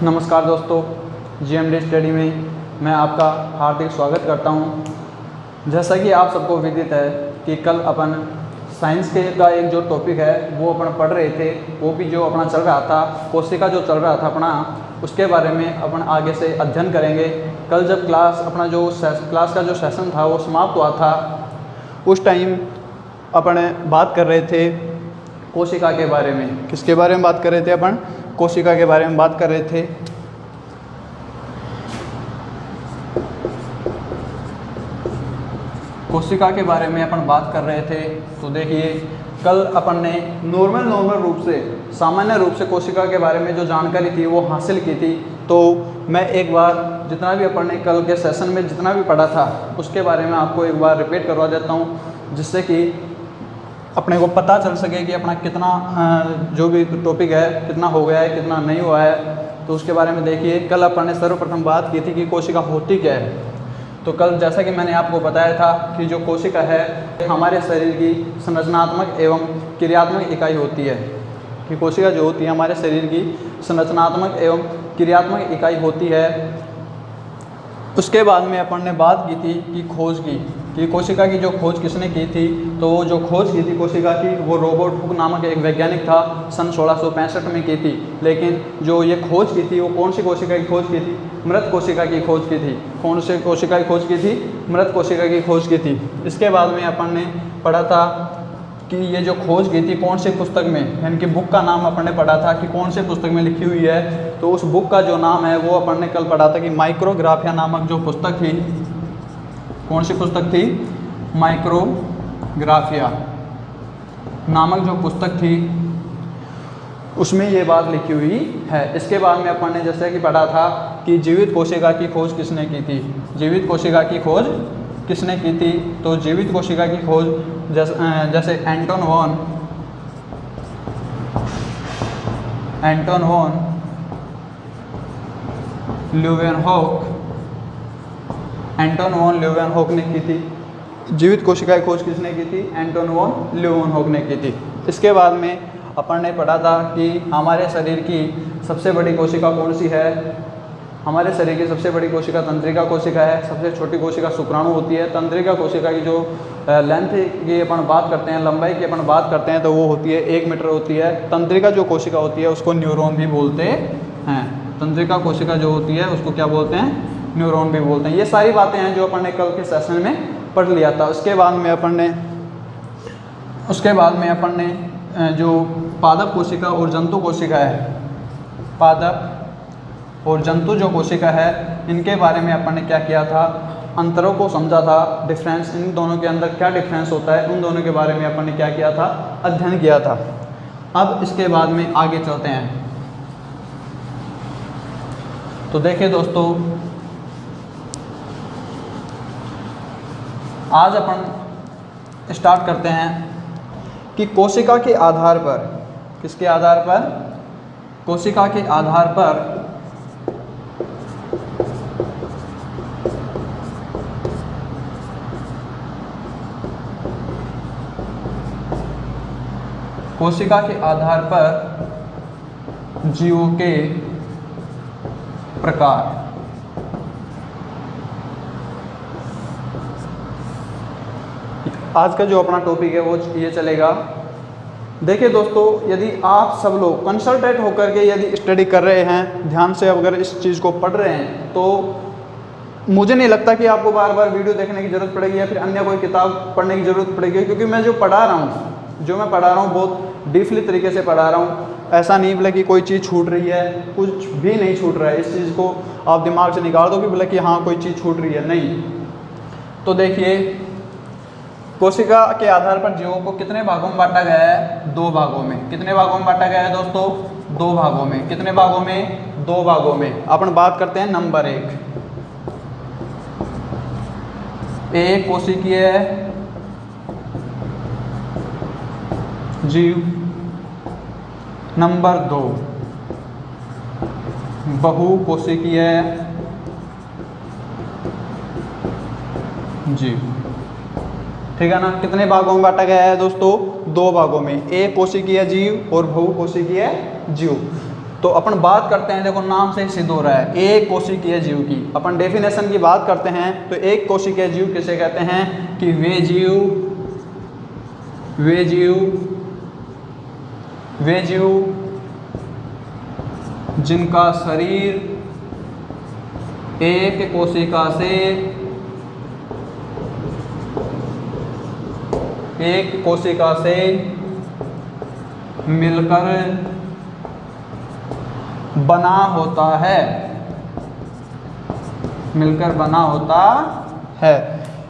नमस्कार दोस्तों, GMD study में मैं आपका हार्दिक स्वागत करता हूं। जैसा कि आप सबको विदित है कि कल अपन साइंस के का एक जो टॉपिक है वो अपन पढ़ रहे थे, वो भी जो अपना चल रहा था कोशिका जो चल रहा था अपना, उसके बारे में अपन आगे से अध्ययन करेंगे। कल जब अपना जो क्लास का जो सेशन था वो समाप्त हुआ था, उस टाइम अपन बात कर रहे थे कोशिका के बारे में। किसके बारे में बात कर रहे थे अपन? कोशिका के बारे में बात कर रहे थे। कोशिका के बारे में अपन बात कर रहे थे। तो देखिए, कल अपन ने नॉर्मल रूप से, सामान्य रूप से कोशिका के बारे में जो जानकारी थी वो हासिल की थी। तो मैं एक बार जितना भी अपन ने कल के सेशन में जितना भी पढ़ा था उसके बारे में आपको एक बार रिपीट करवा देता हूँ, जिससे कि अपने को पता चल सके कि अपना कितना जो भी टॉपिक है कितना हो गया है, कितना नहीं हुआ है। तो उसके बारे में देखिए, कल अपन ने सर्वप्रथम बात की थी कि कोशिका होती क्या है। तो कल जैसा कि मैंने आपको बताया था कि जो कोशिका है हमारे शरीर की संरचनात्मक एवं क्रियात्मक इकाई होती है। कि कोशिका जो होती है हमारे शरीर की संरचनात्मक एवं क्रियात्मक इकाई होती है। उसके बाद में अपन ने बात की थी कि खोज की, कि कोशिका की जो खोज किसने की थी। तो वो जो खोज की थी कोशिका की, वो रॉबर्ट हुक नामक एक वैज्ञानिक था, सन 1665 में की थी। लेकिन जो ये खोज की थी वो कौन सी कोशिका की खोज की थी? मृत कोशिका की खोज की थी। कौन सी कोशिका की खोज की थी? मृत कोशिका की खोज की थी। इसके बाद में अपन ने पढ़ा था कि ये जो खोज की थी कौन सी पुस्तक में, यानी कि बुक का नाम अपन ने पढ़ा था कि कौन सी पुस्तक में लिखी हुई है। तो उस बुक का जो नाम है वो अपन ने कल पढ़ा था कि माइक्रोग्राफिया नामक जो पुस्तक थी। कौन सी पुस्तक थी? माइक्रोग्राफिया नामक जो पुस्तक थी उसमें ये बात लिखी हुई है। इसके बाद में अपन ने जैसे कि पढ़ा था कि जीवित कोशिका की खोज किसने की थी। जीवित कोशिका की खोज किसने की थी? तो जीवित कोशिका की खोज जैसे एंटोन वॉन ल्यूवेनहॉक ने की थी। जीवित कोशिका की खोज किसने की थी? एंटोन वॉन ल्यूवेनहॉक ने की थी। इसके बाद में अपन ने पढ़ा था कि हमारे शरीर की सबसे बड़ी कोशिका कौन सी है। हमारे शरीर की सबसे बड़ी कोशिका तंत्रिका कोशिका है। सबसे छोटी कोशिका शुक्राणु होती है। तंत्रिका कोशिका की जो लेंथ की अपन बात करते हैं, लंबाई की अपन बात करते हैं, तो वो होती है 1 मीटर होती है। तंत्रिका जो कोशिका होती है उसको न्यूरॉन भी बोलते हैं। तंत्रिका कोशिका जो होती है उसको क्या बोलते हैं? न्यूरॉन भी बोलते हैं। ये सारी बातें हैं जो अपन ने कल के सेशन में पढ़ लिया था। उसके बाद में अपन ने जो पादप कोशिका और जंतु कोशिका है, पादप और जंतु जो कोशिका है, इनके बारे में अपन ने क्या किया था? अंतरों को समझा था, डिफरेंस, इन दोनों के अंदर क्या डिफरेंस होता है, उन दोनों के बारे में अपन ने क्या किया था? अध्ययन किया था। अब इसके बाद में आगे चलते हैं। तो देखिए दोस्तों, आज अपन स्टार्ट करते हैं कि कोशिका के आधार पर, किसके आधार पर? कोशिका के आधार पर कोशिका के आधार पर जीवों के प्रकार। आज का जो अपना टॉपिक है वो ये चलेगा। देखिए दोस्तों, यदि आप सब लोग कंसंट्रेट होकर के यदि स्टडी कर रहे हैं, ध्यान से अगर इस चीज़ को पढ़ रहे हैं, तो मुझे नहीं लगता कि आपको बार बार वीडियो देखने की ज़रूरत पड़ेगी या फिर अन्य कोई किताब पढ़ने की ज़रूरत पड़ेगी। क्योंकि मैं जो पढ़ा रहा हूँ बहुत डीपली तरीके से पढ़ा रहा हूँ। ऐसा नहीं बोला कि कोई चीज़ छूट रही है, कुछ भी नहीं छूट रहा है। इस चीज़ को आप दिमाग से निकाल दो कि बोला कि हाँ कोई चीज़ छूट रही है, नहीं। तो देखिए, कोशिका के आधार पर जीवों को कितने भागों में बांटा गया है? 2 भागों में। कितने भागों में बांटा गया है दोस्तों? 2 भागों में। कितने भागों में? 2 भागों में। अपन बात करते हैं नंबर 1, एक कोशिकीय जीव। नंबर 2 बहुकोशिकीय जीव। ठीक है ना। कितने भागों में बांटा गया है दोस्तों? 2 भागों में, एक कोशिकीय जीव और बहुकोशिकीय जीव। तो अपन बात करते हैं, देखो नाम से ही सिद्ध हो रहा है, एक कोशिकीय जीव की। अपन डेफिनेशन की बात करते हैं तो एक कोशिकीय जीव किसे कहते हैं कि वे जीव जिनका शरीर एक कोशिका से मिलकर बना होता है।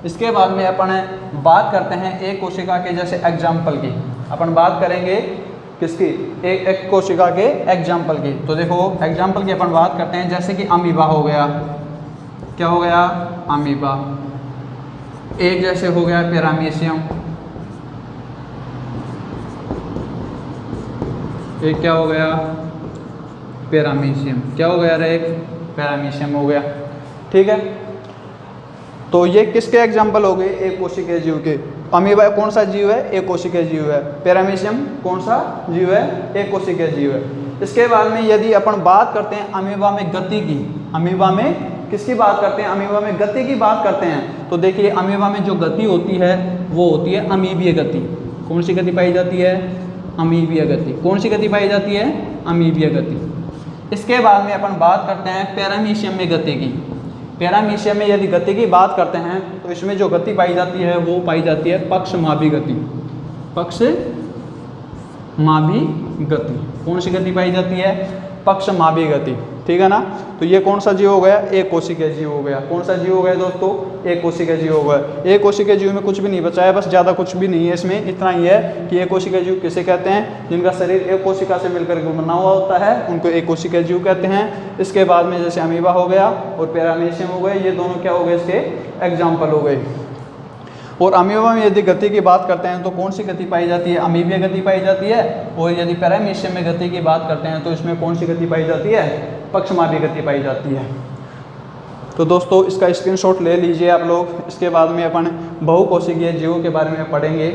इसके बाद में अपन बात करते हैं एक कोशिका के जैसे एग्जाम्पल की। अपन बात करेंगे किसकी, एक कोशिका के एग्जाम्पल की। तो देखो एग्जाम्पल की अपन बात करते हैं, जैसे कि अमीबा हो गया, क्या हो गया, अमीबा। एक जैसे हो गया पैरामीशियम, एक क्या हो गया, पैरामीशियम। क्या हो गया रे, एक पैरामीशियम हो गया। ठीक है, तो ये किसके एग्जाम्पल हो गए, एक कोशिकीय जीव के। अमीबा कौन सा जीव है, एक कोशिकीय जीव है। पैरामीशियम कौन सा जीव है, एक कोशिकीय जीव है। इसके बाद में यदि अपन बात करते हैं अमीबा में गति की, अमीबा में किसकी बात करते हैं, अमीबा में गति की बात करते हैं, तो देखिए अमीबा में जो गति होती है वो होती है अमीबीय गति। कौन सी गति पाई जाती है, अमीबीय गति। कौन सी गति पाई जाती है, अमीबीय गति। इसके बाद में अपन बात करते हैं पैरामीशियम में गति की। पैरामीशियम में यदि गति की बात करते हैं तो इसमें जो गति पाई जाती है वो पाई जाती है पक्षमापी गति। पक्षमापी गति, कौन सी गति पाई जाती है, पक्षमापी गति। ठीक है ना, तो ये कौन सा जीव हो गया, एक कोशिकीय जीव हो गया। कौन सा जीव हो गया दोस्तों, एक कोशिकीय जीव हो गया। एक कोशिकीय जीव में कुछ भी नहीं बचा है, बस ज़्यादा कुछ भी नहीं है इसमें, इतना ही है कि एक कोशिकीय जीव किसे कहते हैं, जिनका शरीर एक कोशिका से मिलकर के बना हुआ होता है, उनको एक कोशिकीय जीव कहते हैं। इसके बाद में जैसे अमीबा हो गया और पैरामीशियम हो गए, ये दोनों क्या हो गए, इसके एग्जाम्पल हो गए। और अमीबा में यदि गति की बात करते हैं तो कौन सी गति पाई जाती है, अमीबीय गति पाई जाती है। और यदि पैरामीशियम में गति की बात करते हैं तो इसमें कौन सी गति पाई जाती है, पक्षमापी गति पाई जाती है। तो दोस्तों इसका स्क्रीनशॉट ले लीजिए आप लोग। इसके बाद में अपन बहुकोशिकीय जीवों के बारे में पढ़ेंगे।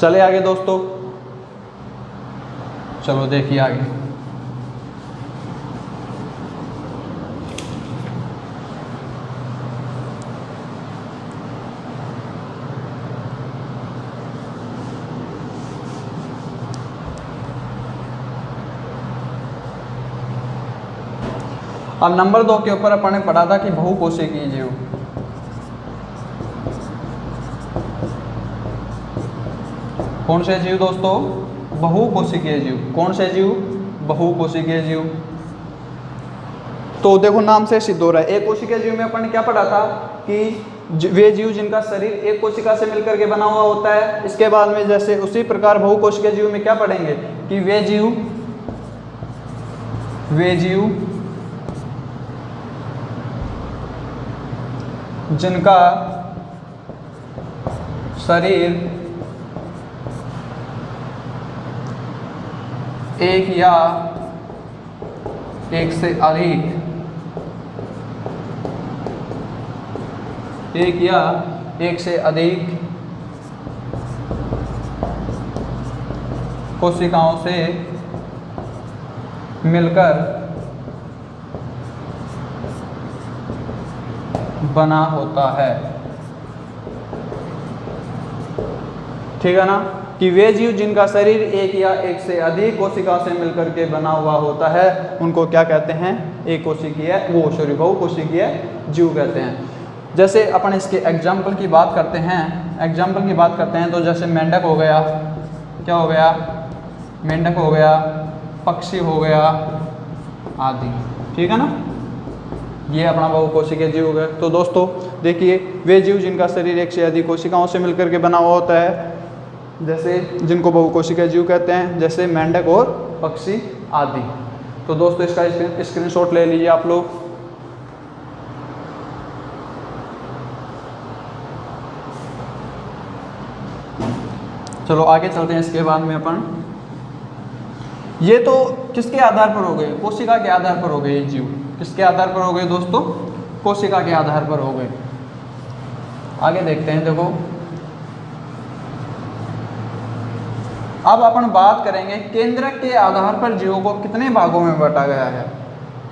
चले आगे दोस्तों, चलो देखिए आगे। अब नंबर 2 के ऊपर अपन ने पढ़ा था कि बहुकोशिकीय जीव। कौन से जीव दोस्तों, बहुकोशिकीय जीव। कौन से जीव, बहुकोशिकीय जीव। तो देखो नाम से सिद्ध हो रहा है। एक कोशिकीय जीव में अपन ने क्या पढ़ा था कि वे जीव जिनका शरीर एक कोशिका से मिलकर के बना हुआ होता है। इसके बाद में जैसे उसी प्रकार बहुकोशिकीय जीव में क्या पढ़ेंगे कि वे जीव जिनका शरीर एक या एक से अधिक कोशिकाओं से मिलकर बना होता है। ठीक है ना, कि वे जीव जिनका शरीर एक या एक से अधिक कोशिका से मिलकर के बना हुआ होता है उनको क्या कहते हैं, एक कोशिकीय बहुकोशिकीय जीव कहते हैं। जैसे अपन इसके एग्जाम्पल की बात करते हैं, तो जैसे मेंढक हो गया, क्या हो गया, मेंढक हो गया, पक्षी हो गया आदि। ठीक है ना, ये अपना बहुकोशिकीय जीव हो गया। तो दोस्तों देखिए वे जीव जिनका शरीर एक से अधिक कोशिकाओं से मिलकर के बना हुआ होता है, जैसे जिनको बहुकोशिकीय जीव कहते हैं, जैसे मेंढक और पक्षी आदि। तो दोस्तों इसका स्क्रीनशॉट ले लीजिए आप लोग। चलो आगे चलते हैं। इसके बाद में अपन, ये तो किसके आधार पर हो गए, कोशिका के आधार पर हो गए। ये जीव किसके आधार पर हो गए दोस्तों, कोशिका के आधार पर हो गए। आगे देखते हैं। देखो अब अपन बात करेंगे केंद्रक के आधार पर जीवों को कितने भागों में बांटा गया है।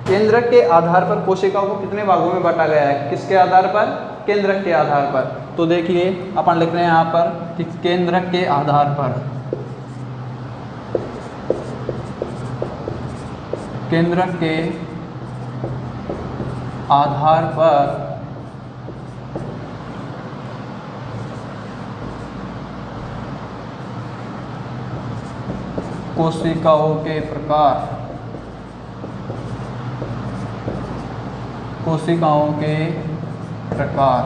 केंद्रक के आधार पर कोशिकाओं को कितने भागों में बांटा गया है, किसके आधार पर, केंद्रक के आधार पर। तो देखिए अपन लिख रहे हैं यहाँ पर कि केंद्रक के आधार पर, केंद्रक के आधार पर कोशिकाओं के प्रकार, कोशिकाओं के प्रकार।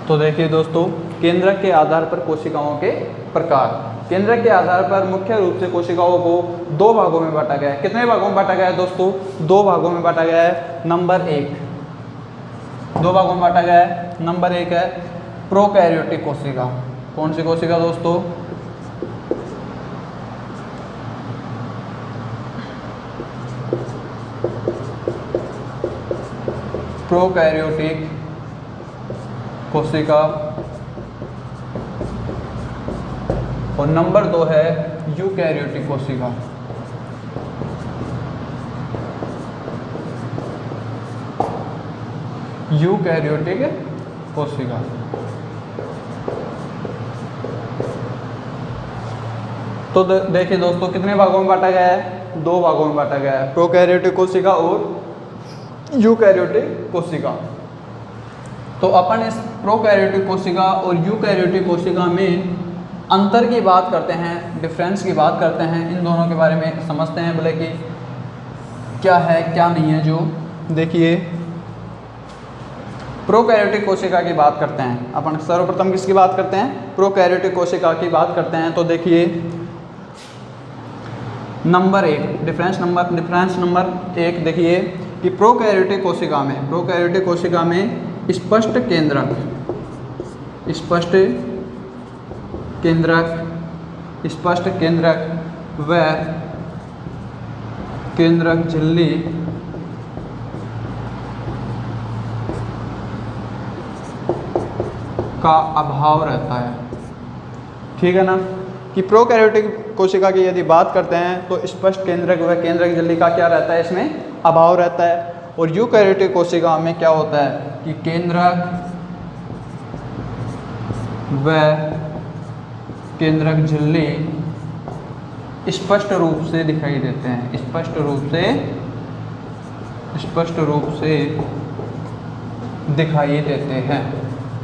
तो देखिए दोस्तों, केंद्रक के आधार पर कोशिकाओं के प्रकार, केंद्रक के आधार पर मुख्य रूप से कोशिकाओं को दो भागों में बांटा गया है। कितने भागों में बांटा गया है दोस्तों, दो भागों में बांटा गया है। नंबर एक, दो भागों में बांटा गया है। नंबर एक है प्रोकैरियोटिक कोशिका। कौन सी कोशिका दोस्तों, प्रोकैरियोटिक कोशिका। और नंबर दो है यूकैरियोटिक कोशिका। यूकैरियोटिक कोशिका। तो देखिए दोस्तों, कितने भागों में बांटा गया है, दो भागों में बांटा गया है, प्रोकैरियोटिक कोशिका और यूकैरियोटिक कोशिका। तो अपन इस प्रोकैरियोटिक कोशिका और यूकैरियोटिक कोशिका में अंतर की बात करते हैं, डिफरेंस की बात करते हैं, इन दोनों के बारे में समझते हैं बोले कि क्या है क्या नहीं है। जो देखिए प्रोकैरियोटिक कोशिका की बात करते हैं अपन, सर्वप्रथम किसकी बात करते हैं, प्रोकैरियोटिक कोशिका की बात करते हैं। तो देखिए नंबर एक, डिफरेंस नंबर एक देखिए कि प्रोकैरियोटिक कोशिका में, प्रोकैरियोटिक कोशिका में स्पष्ट केंद्रक, स्पष्ट केंद्रक व केंद्रक झिल्ली का अभाव रहता है। ठीक है ना, कि प्रोकैरियोटिक कोशिका की यदि बात करते हैं तो स्पष्ट केंद्रक व केंद्रक झिल्ली का क्या रहता है, इसमें अभाव रहता है। और यूकैरियोटिक कोशिका में क्या होता है कि केंद्रक व केंद्रक झिल्ली स्पष्ट रूप से दिखाई देते हैं, स्पष्ट रूप से दिखाई देते हैं,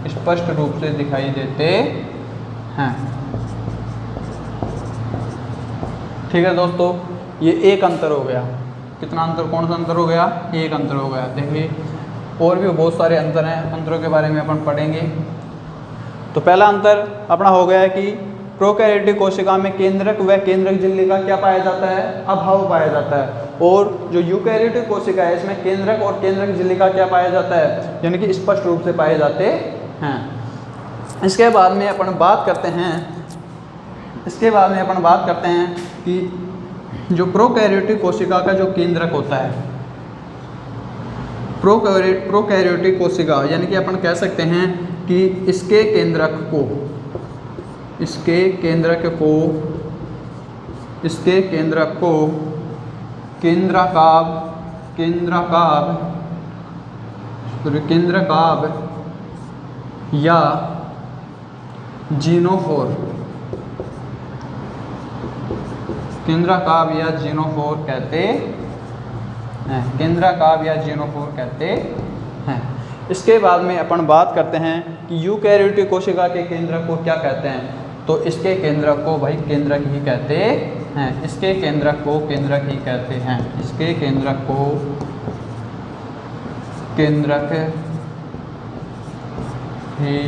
स्पष्ट रूप से दिखाई देते हैं। ठीक है दोस्तों, ये एक अंतर हो गया। कितना अंतर, कौन सा अंतर हो गया, एक अंतर हो गया। देखिए और भी बहुत सारे अंतर हैं, अंतरों के बारे में अपन पढ़ेंगे। तो पहला अंतर अपना हो गया है कि प्रोकैरियोटिक कोशिका में केंद्रक व केंद्रक झिल्ली का क्या पाया जाता है, अभाव पाया जाता है। और जो यूकैरियोटिक कोशिका है इसमें केंद्रक और केंद्रक झिल्ली का क्या पाया जाता है, यानी कि स्पष्ट रूप से पाए जाते हैं। इसके बाद में अपन बात करते हैं, कि जो प्रोकैरियोटिक कोशिका का जो केंद्रक होता है, प्रोकैरियोटिक कोशिका यानी कि अपन कह सकते हैं कि इसके केंद्रक को केंद्रकाभ या जीनोफोर, केंद्रकाभ या जीनोफोर कहते हैं, केंद्रकाभ या जीनोफोर कहते हैं। इसके बाद में अपन बात करते हैं कि यूकैरियोटिक कोशिका के केंद्रक को क्या कहते हैं। तो इसके केंद्रक को भाई केंद्रक ही कहते हैं, इसके केंद्रक को केंद्रक ही कहते हैं, इसके केंद्रक को केंद्रक ही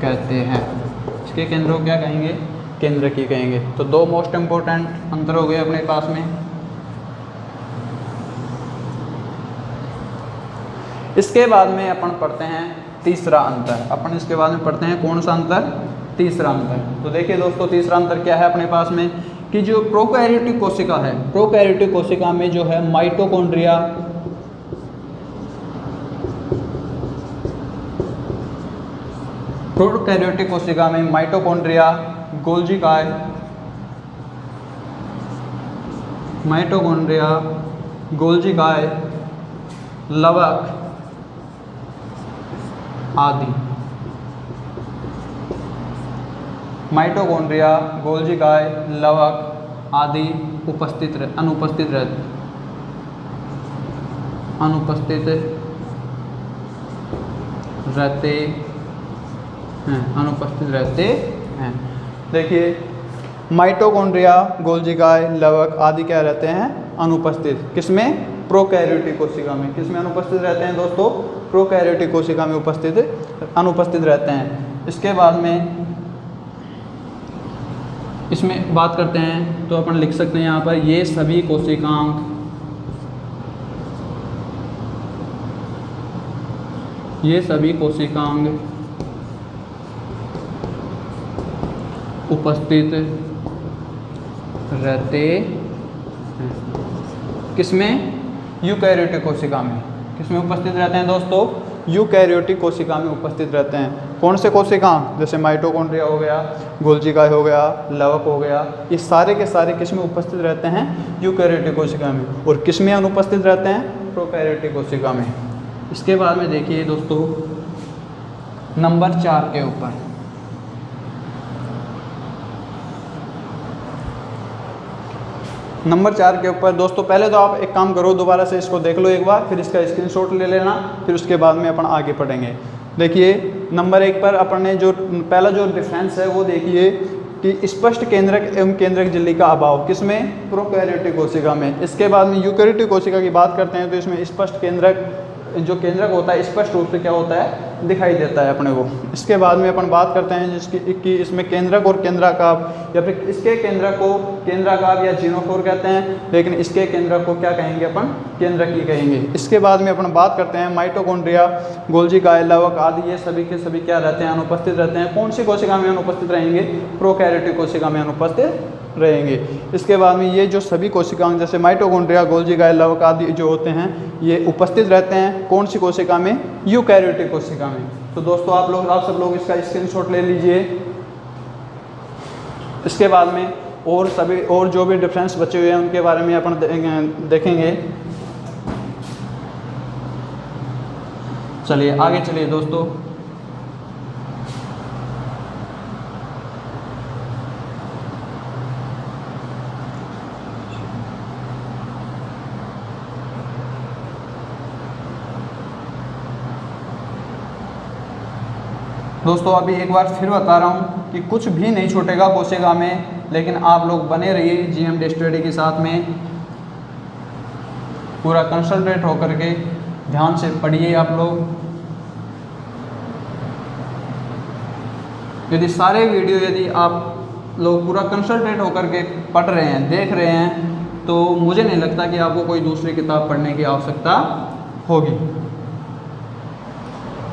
कहते हैं, इसके केंद्रों को क्या कहेंगे, केंद्रक ही कहेंगे। तो दो मोस्ट इम्पोर्टेंट अंतर हो गए अपने पास में। इसके बाद में अपन पढ़ते हैं तीसरा अंतर। अपन इसके बाद में पढ़ते हैं कौन सा अंतर, तीसरा अंतर। तो देखिए दोस्तों, तीसरा अंतर क्या है अपने पास में कि जो प्रोकैरियोटिक कोशिका है, प्रोकैरियोटिक कोशिका में जो है माइटोकॉन्ड्रिया, प्रोकैरियोटिक कोशिका में माइटोकॉन्ड्रिया, गोल्जी काय, माइटोकॉन्ड्रिया, गोल्जी काय, लवक आदि। माइटोकॉन्ड्रिया, गोल्जी काय, लवक आदि अनुपस्थित रहते हैं। देखिए माइटोकॉन्ड्रिया, गोल्जी काय, लवक आदि क्या रहते हैं? अनुपस्थित। किसमें? प्रोकैरियोटिक कोशिका में। किसमें अनुपस्थित रहते हैं दोस्तों? प्रोकैरियोटिक कोशिका में अनुपस्थित रहते हैं। इसके बाद में इसमें बात करते हैं तो अपन लिख सकते हैं यहाँ पर ये सभी कोशिकांग उपस्थित रहते हैं। किसमें? यूकैरियोटिक कोशिका में। किसमें उपस्थित रहते हैं दोस्तों? यूकैरियोटिक कोशिका में उपस्थित रहते हैं। कौन से कोशिकांग? जैसे माइटोकॉन्ड्रिया हो गया, गोल्जी काय हो गया, लवक हो गया, ये सारे के सारे किसमें उपस्थित रहते हैं? यूकैरियोटिक कोशिका में। और किसमें अनुपस्थित रहते हैं? प्रोकैरियोटिक कोशिका में। इसके बाद में देखिए दोस्तों नंबर 4 के ऊपर दोस्तों, पहले तो आप एक काम करो, दोबारा से इसको देख लो एक बार, फिर इसका स्क्रीनशॉट ले लेना, फिर उसके बाद में अपन आगे पढ़ेंगे। देखिए नंबर 1 पर अपन ने जो पहला जो डिफरेंस है वो देखिए कि स्पष्ट केंद्रक एवं केंद्रक झिल्ली का अभाव। किसमें? प्रोकैरियोटिक कोशिका में। इसके बाद में यूकैरियोटिक कोशिका की बात करते हैं तो इसमें स्पष्ट केंद्रक, जो केंद्रक होता है स्पष्ट रूप से क्या होता है? दिखाई देता है अपने को। इसके बाद में अपन बात करते हैं जिसकी कि इसमें केंद्रक और केंद्राकाव, या फिर इसके केंद्रक को केंद्राकाव या जीनोफोर कहते हैं, लेकिन इसके केंद्रक को क्या कहेंगे अपन? केंद्रक ही कहेंगे। इसके बाद में अपन बात करते हैं माइटोकॉन्ड्रिया, गोल्जी काय, लवक आदि ये सभी के सभी क्या रहते हैं? अनुपस्थित रहते हैं। कौन सी कोशिका में अनुपस्थित रहेंगे? प्रोकैरियोटिक कोशिका में अनुपस्थित रहेंगे। इसके बाद में ये जो सभी कोशिकाएं जैसे माइटोकॉन्ड्रिया, गोल्जी काय, लवक आदि जो होते हैं ये उपस्थित रहते हैं कौन सी कोशिका में? यूकैरियोटिक कोशिका में। तो दोस्तों आप सब लोग इसका स्क्रीनशॉट ले लीजिए। इसके बाद में और जो भी डिफरेंस बचे हुए हैं उनके बारे में अपन देखेंगे। चलिए आगे चलिए दोस्तों। दोस्तों अभी एक बार फिर बता रहा हूँ कि कुछ भी नहीं छूटेगा कोशिका में, लेकिन आप लोग बने रहिए जीएमडी स्टडी के साथ में, पूरा कंसंट्रेट होकर के ध्यान से पढ़िए आप लोग। यदि सारे वीडियो यदि आप लोग पूरा कंसंट्रेट होकर के पढ़ रहे हैं, देख रहे हैं, तो मुझे नहीं लगता कि आपको कोई दूसरी किताब पढ़ने की आवश्यकता होगी।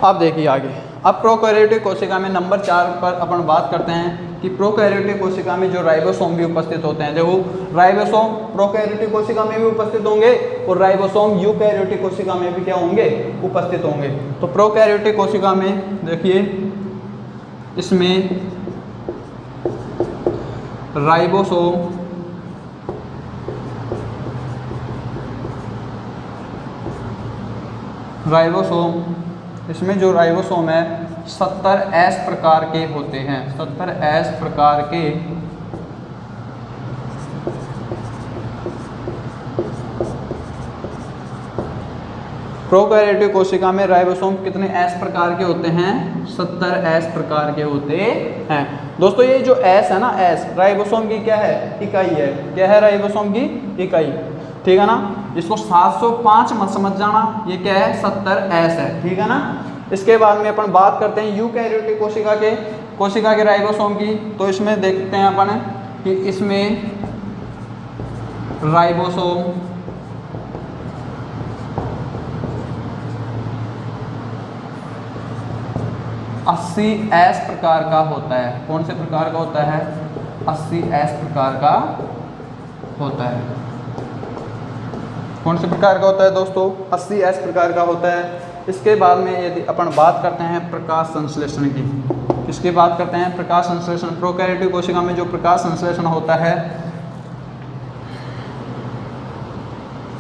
अब देखिए आगे। अब प्रोकैरियोटिक कोशिका में नंबर 4 पर अपन बात करते हैं कि प्रोकैरियोटिक कोशिका में जो राइबोसोम भी उपस्थित होते हैं। देखो राइबोसोम प्रोकैरियोटिक कोशिका में भी उपस्थित होंगे और राइबोसोम यूकैरियोटिक कोशिका में भी क्या होंगे? उपस्थित होंगे। तो प्रोकैरियोटिक कोशिका में देखिए इसमें राइबोसोम इसमें जो राइबोसोम है 70S प्रकार के होते हैं। 70S प्रकार के प्रोकैरियोटिक कोशिका में राइबोसोम कितने S प्रकार के होते हैं? 70S प्रकार के होते हैं। दोस्तों ये जो S है ना, S राइबोसोम की क्या है? इकाई है। क्या है राइबोसोम की? इकाई। ठीक है ना, इसको 705 मत समझ जाना, ये क्या है? 70S है। ठीक है ना। इसके बाद में अपन बात करते हैं यूकैरियोटिक कोशिका के राइबोसोम की। तो इसमें देखते हैं अपन कि इसमें राइबोसोम S प्रकार का होता है। कौन से प्रकार का होता है? 80S प्रकार का होता है। कौन से प्रकार का होता है दोस्तों? 80S प्रकार का होता है। इसके बाद में यदि अपन बात करते हैं प्रकाश संश्लेषण की, इसकी बात करते हैं प्रकाश संश्लेषण। प्रोकैरियोटिक कोशिका में जो प्रकाश संश्लेषण होता है,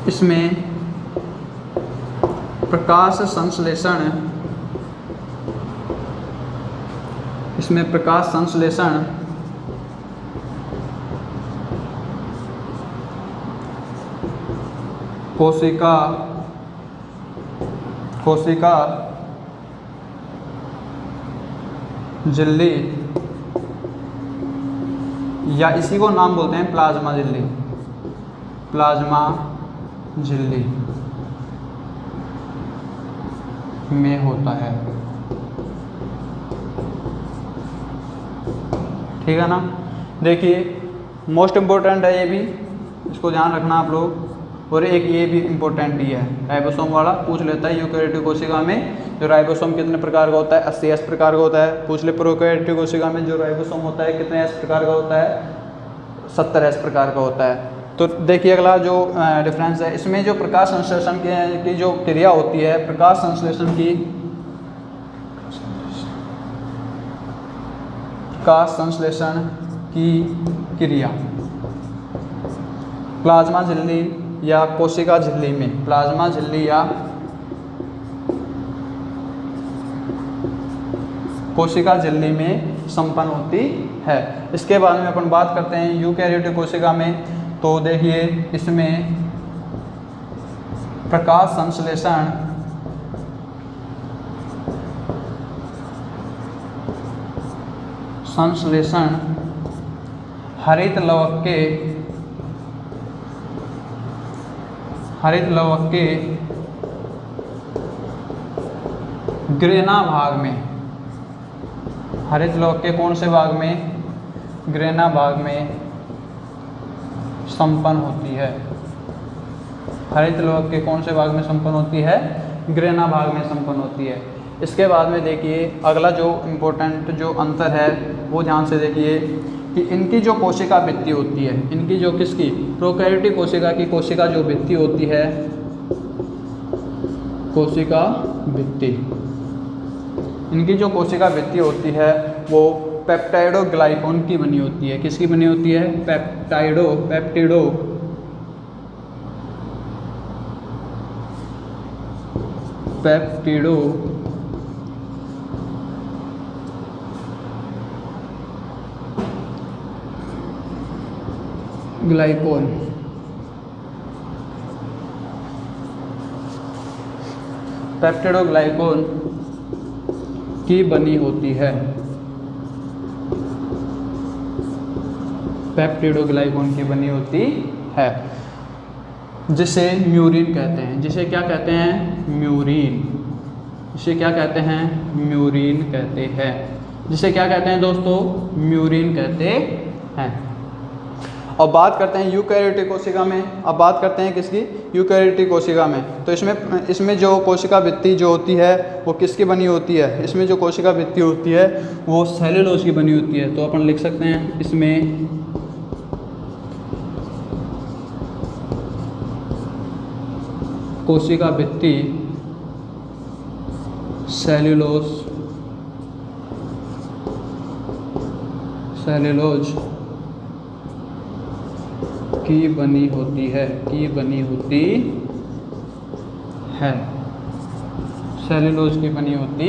इसमें प्रकाश संश्लेषण कोशिका झिल्ली, या इसी को नाम बोलते हैं प्लाज्मा झिल्ली, प्लाज्मा झिल्ली में होता है। ठीक है ना। देखिए मोस्ट इम्पोर्टेंट है ये भी, इसको ध्यान रखना आप लोग। और एक ये भी इम्पोर्टेंट ही है, राइबोसोम वाला पूछ लेता है। यूकैरियोटिक कोशिका में जो राइबोसोम कितने प्रकार का होता है, 80 S प्रकार का होता है। पूछ ले प्रोकैरियोटिक कोशिका में जो राइबोसोम होता है कितने S प्रकार का होता है, 70 S प्रकार का होता है। तो देखिए अगला जो डिफरेंस है, इसमें जो प्रकाश संश्लेषण की जो क्रिया होती है, प्रकाश संश्लेषण की क्रिया प्लाज्मा झिल्ली या कोशिका झिल्ली में, प्लाज्मा झिल्ली या कोशिका झिल्ली में संपन्न होती है। इसके बाद में अपन बात करते हैं यूकैरियोटिक कोशिका में। तो देखिए इसमें प्रकाश संश्लेषण हरित लवक के ग्रेना भाग में, हरित लवक के कौन से भाग में, ग्रेना भाग में संपन्न होती है। हरित लवक के कौन से भाग में संपन्न होती है, ग्रेना भाग में संपन्न होती है। इसके बाद में देखिए अगला जो इम्पोर्टेंट जो अंतर है वो ध्यान से देखिए कि इनकी जो कोशिका भित्ति होती है, इनकी जो किसकी, प्रोकैरियोटिक कोशिका की कोशिका जो भित्ति होती है, कोशिका भित्ति, इनकी जो कोशिका भित्ति होती है वो पेप्टाइडोग्लाइकॉन की बनी होती है। किसकी बनी होती है, पेप्टिडो ग्लाइकोन, पेप्टिडोग्लाइकोन की बनी होती है, पेप्टिडोग्लाइकोन की बनी होती है, जिसे म्यूरिन कहते हैं। जिसे क्या कहते हैं, म्यूरिन। जिसे क्या कहते हैं, म्यूरिन कहते हैं। जिसे क्या कहते हैं दोस्तों, म्यूरिन कहते हैं। और बात करते हैं यूकैरियोटिक कोशिका में। अब बात करते हैं किसकी, यूकैरियोटिक कोशिका में। तो इसमें जो कोशिका भित्ति जो होती है वो किसकी बनी होती है, इसमें जो कोशिका भित्ति होती है वो सेल्यूलोज की बनी होती है। तो अपन लिख सकते हैं इसमें कोशिका भित्ति सेल्यूलोज की बनी होती है, सेल्यूलोज की बनी होती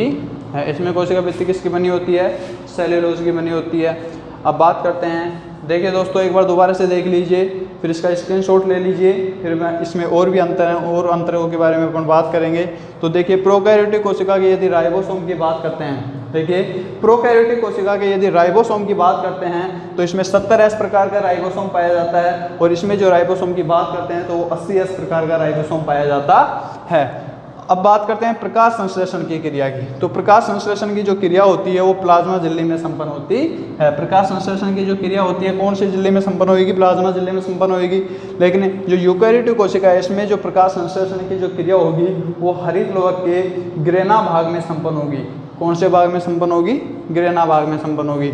है। इसमें कोशिका भित्ति किसकी बनी होती है, सेल्यूलोज की बनी होती है। अब बात करते हैं, देखिए दोस्तों एक बार दोबारा से देख लीजिए, फिर इसका स्क्रीनशॉट ले लीजिए, फिर मैं इसमें और भी अंतर हैं और अंतरों के बारे में अपन बात करेंगे। तो देखिए प्रोकैरियोटिक कोशिका की यदि राइबोसोम की बात करते हैं, देखिए प्रोकैरियोटिक कोशिका के यदि राइबोसोम की बात करते हैं तो इसमें 70S प्रकार का राइबोसोम पाया जाता है, और इसमें जो राइबोसोम की बात करते हैं तो वो 80S प्रकार का राइबोसोम पाया जाता है। अब बात करते हैं प्रकाश संश्लेषण की क्रिया की। तो प्रकाश संश्लेषण की जो क्रिया होती है वो प्लाज्मा झिल्ली में संपन्न होती है। प्रकाश संश्लेषण की जो क्रिया होती है कौन सी झिल्ली में संपन्न होगी, प्लाज्मा झिल्ली में संपन्न होगी। लेकिन जो यूकैरियोटिक कोशिका है इसमें जो प्रकाश संश्लेषण की जो क्रिया होगी वो हरित लवक के ग्रेना भाग में संपन्न होगी। कौन से भाग में संपन्न होगी, ग्रेना भाग में संपन्न होगी।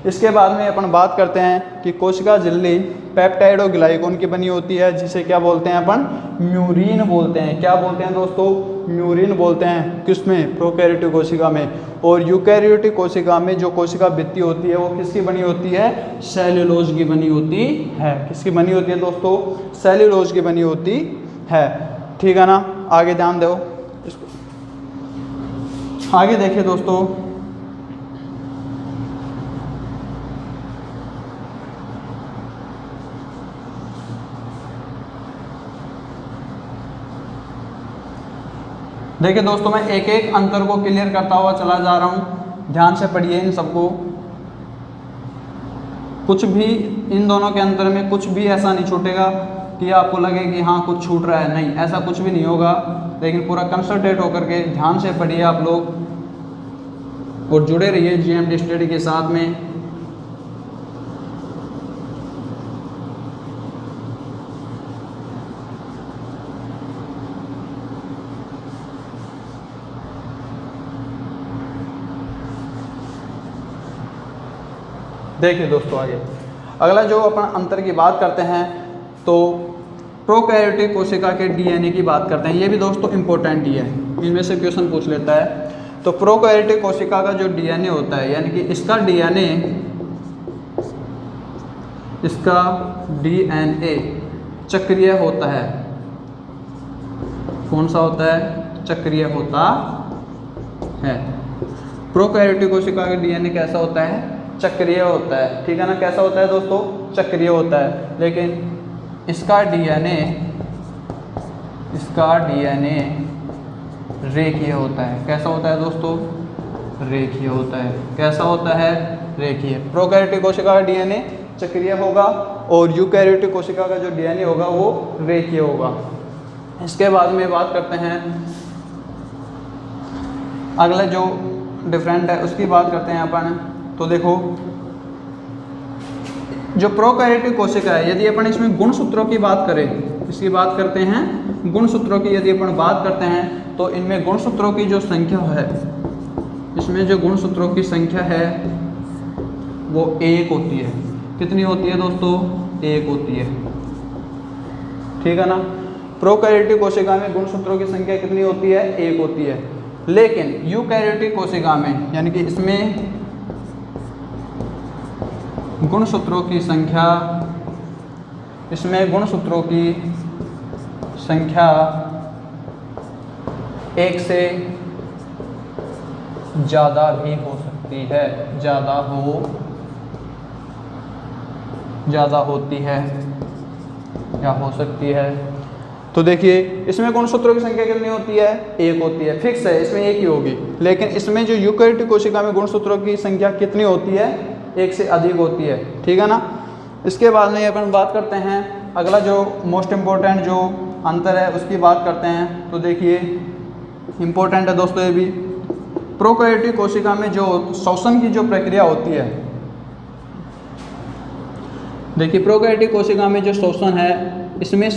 इसके बाद में अपन बात करते हैं कि कोशिका झिल्ली पेप्टाइड और ग्लाइकोन की बनी होती है, जिसे क्या बोलते हैं अपन, म्यूरिन बोलते हैं। क्या बोलते हैं दोस्तों, म्यूरिन बोलते हैं। किसमें, प्रोकैरियोटिक कोशिका में। और यूकैरियोटिक कोशिका में जो कोशिका भित्ति होती है वो किसकी बनी होती है, सेल्यूलोज की बनी होती है। किसकी बनी होती है दोस्तों, सेल्यूलोज की बनी होती है। ठीक है ना, आगे ध्यान दो इसको, आगे देखिए दोस्तों। देखिए दोस्तों, मैं एक एक अंतर को क्लियर करता हुआ चला जा रहा हूँ, ध्यान से पढ़िए इन सबको। कुछ भी इन दोनों के अंतर में कुछ भी ऐसा नहीं छूटेगा कि आपको लगे कि हाँ कुछ छूट रहा है, नहीं, ऐसा कुछ भी नहीं होगा। लेकिन पूरा कंसंट्रेट होकर के ध्यान से पढ़िए आप लोग और जुड़े रहिए जीएमडी स्टडी के साथ में। देखिए दोस्तों, आगे अगला जो अपन अंतर की बात करते हैं तो प्रोकैरियोटिक कोशिका के डीएनए की बात करते हैं। ये भी दोस्तों इम्पोर्टेंट ही है, इनमें से क्वेश्चन पूछ लेता है। तो प्रोकैरियोटिक कोशिका का जो डीएनए होता है, यानी कि इसका डीएनए चक्रीय होता है। कौन सा होता है, चक्रीय होता है। प्रोकैरियोटिक कोशिका का डीएनए कैसा होता है, चक्रीय होता है। ठीक है ना, कैसा होता है दोस्तों, चक्रीय होता है। लेकिन इसका डीएनए रेखीय होता है। कैसा होता है दोस्तों, रेखीय होता है। कैसा होता है, रेखीय। प्रोकैरियोटिक कोशिका का डीएनए चक्रीय होगा और यूकैरियोटिक कोशिका का जो डीएनए होगा वो रेखीय होगा। इसके बाद में बात करते हैं अगला जो डिफरेंट है उसकी बात करते हैं अपन। तो देखो, जो प्रोकैरियोटिक कोशिका है, यदि अपन इसमें गुणसूत्रों की बात करें, इसकी बात करते हैं गुणसूत्रों की, यदि अपन बात करते हैं तो इनमें गुणसूत्रों की जो संख्या है, इसमें जो गुणसूत्रों की संख्या है वो 1 होती है। कितनी होती है दोस्तों, 1 होती है। ठीक है ना, प्रोकैरियोटिक कोशिका में गुणसूत्रों की संख्या कितनी होती है, 1 होती है। लेकिन यूकैरियोटिक कोशिका में, यानी कि इसमें गुणसूत्रों की संख्या 1 से ज़्यादा भी हो सकती है, ज़्यादा होती है या हो सकती है। तो देखिए, इसमें गुणसूत्रों की संख्या कितनी होती है, 1 होती है, फिक्स है, इसमें 1 ही होगी। लेकिन इसमें जो यूकैरियोटिक कोशिका में गुणसूत्रों की संख्या कितनी होती है, 1 से अधिक होती है। ठीक है ना। इसके बाद में अपन बात करते हैं अगला जो मोस्ट इम्पोर्टेंट जो अंतर है उसकी बात करते हैं। तो देखिए, इम्पोर्टेंट है दोस्तों ये भी। प्रोकैरियोटिक कोशिका में जो श्वसन की जो प्रक्रिया होती है, देखिए प्रोकैरियोटिक कोशिका में जो श्वसन है, इसमें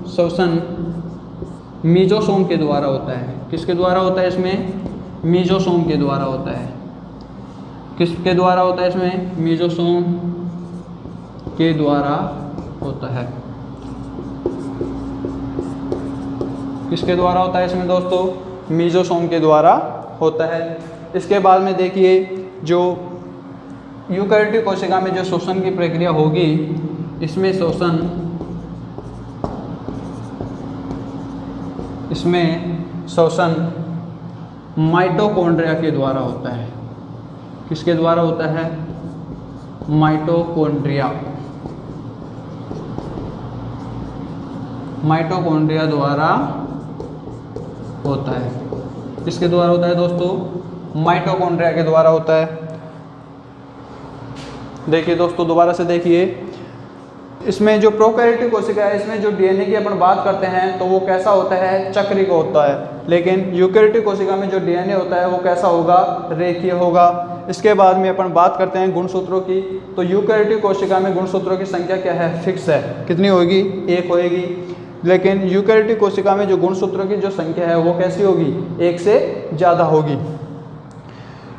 श्वसन मीजोसोम के द्वारा होता है। किसके द्वारा होता है, इसमें मीजोसोम के द्वारा होता है। किसके द्वारा होता है, इसमें मीजोसोम के द्वारा होता है। किसके द्वारा होता है इसमें दोस्तों, मीजोसोम के द्वारा होता है। इसके बाद में देखिए, जो यूकैरियोटिक कोशिका में जो श्वसन की प्रक्रिया होगी, इसमें श्वसन माइटोकॉन्ड्रिया के द्वारा होता है। किसके द्वारा होता है, माइटोकॉन्ड्रिया द्वारा होता है। किसके द्वारा होता है दोस्तों, माइटोकॉन्ड्रिया के द्वारा होता है। देखिए दोस्तों, दोबारा से देखिए, इसमें जो प्रोकैरियोटिक कोशिका है, इसमें जो डीएनए की अपन बात करते हैं तो वो कैसा होता है, चक्रीय होता है। लेकिन यूकैरियोटिक कोशिका में जो डीएनए होता है वो कैसा होगा, रेखीय होगा। इसके बाद में अपन बात करते हैं गुणसूत्रों की। तो यूकैरियोटिक कोशिका में गुणसूत्रों की संख्या क्या है, फिक्स है। कितनी होगी, 1 होएगी। लेकिन यूकैरियोटिक कोशिका में जो गुणसूत्रों की जो संख्या है वो कैसी होगी, 1 से ज़्यादा होगी।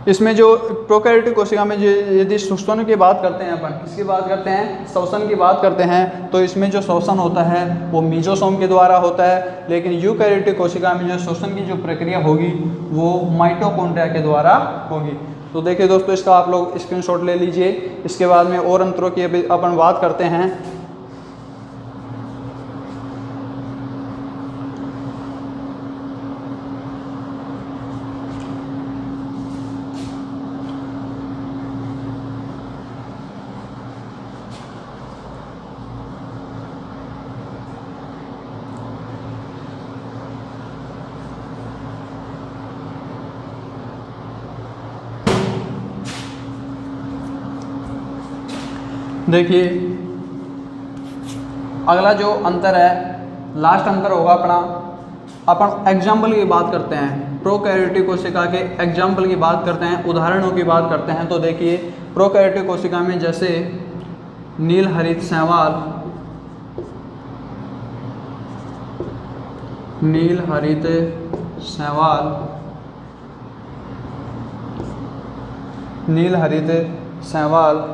इसमें जो प्रोकैरियोटिक कोशिका में जो यदि श्वसन की बात करते हैं, अपन किसकी बात करते हैं, श्वसन की बात करते हैं, तो इसमें जो श्वसन होता है वो मीजोसोम के द्वारा होता है। लेकिन यूकैरियोटिक कोशिका में जो श्वसन की जो प्रक्रिया होगी वो माइटोकॉन्ड्रिया के द्वारा होगी। तो देखिए दोस्तों, इसका आप लोग स्क्रीनशॉट ले लीजिए। इसके बाद में और अंतरों की अभी अपन बात करते हैं। देखिए अगला जो अंतर है, लास्ट अंतर होगा अपना, अपन एग्जाम्पल की बात करते हैं, प्रोकैरियोटिक कोशिका के एग्जाम्पल की बात करते हैं, उदाहरणों की बात करते हैं। तो देखिए प्रोकैरियोटिक कोशिका में जैसे नील हरित शैवाल, नील हरित शैवाल, नील हरित शैवाल,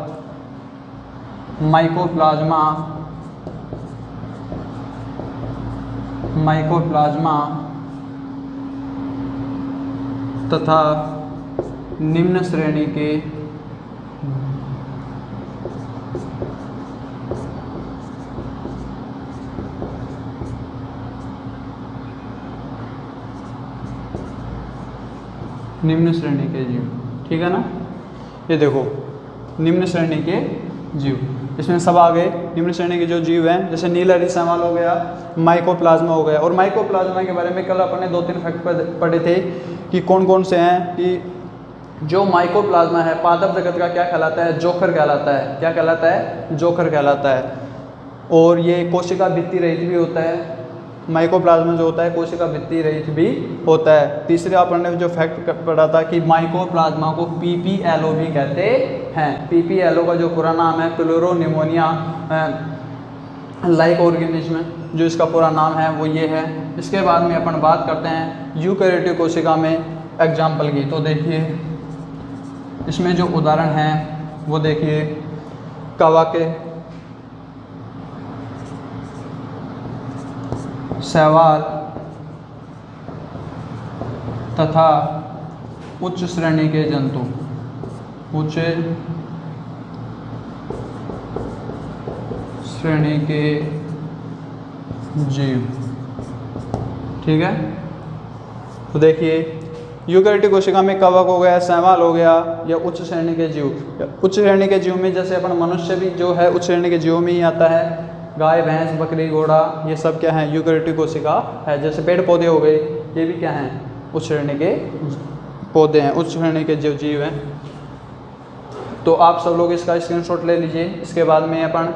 माइकोप्लाज्मा, माइकोप्लाज्मा तथा निम्न श्रेणी के जीव। ठीक है ना, ये देखो निम्न श्रेणी के जीव, इसमें सब आ गए निम्न श्रेणी के जो जीव हैं, जैसे नील हरित शैवाल हो गया, माइकोप्लाज्मा हो गया। और माइकोप्लाज्मा के बारे में कल अपन ने 2-3 फैक्ट पढ़े थे कि कौन कौन से हैं, कि जो माइकोप्लाज्मा है पादप जगत का क्या कहलाता है, जोखर कहलाता है। क्या कहलाता है, जोखर कहलाता है। और ये कोशिका भित्ति रहित भी होता है, माइकोप्लाज्मा जो होता है कोशिका भित्ति रहित भी होता है। तीसरे अपन ने जो फैक्ट पढ़ा था कि माइकोप्लाज्मा को PPLO भी कहते हैं। PPLO का जो पूरा नाम है प्लूरोनिमोनिया लाइक ऑर्गेनिज्म, जो इसका पूरा नाम है वो ये है। इसके बाद में अपन बात करते हैं यूकैरियोटिक कोशिका में एग्जाम्पल की। तो देखिए इसमें जो उदाहरण हैं वो देखिए कवक, शैवाल तथा उच्च श्रेणी के जंतु, उच्च श्रेणी के जीव। ठीक है, तो देखिए यूकैरियोटिक कोशिका में कवक हो गया, शैवाल हो गया, या उच्च श्रेणी के जीव। उच्च श्रेणी के जीव में जैसे अपन मनुष्य भी जो है उच्च श्रेणी के जीवों में ही आता है। गाय, भैंस, बकरी, घोड़ा, ये सब क्या है, यूकैरियोटिक कोशिका है। जैसे पेड़ पौधे हो गए, ये भी क्या हैं, उच्च श्रेणी के पौधे हैं, उच्च श्रेणी के जो जीव हैं। तो आप सब लोग इसका स्क्रीनशॉट ले लीजिए। इसके बाद में अपन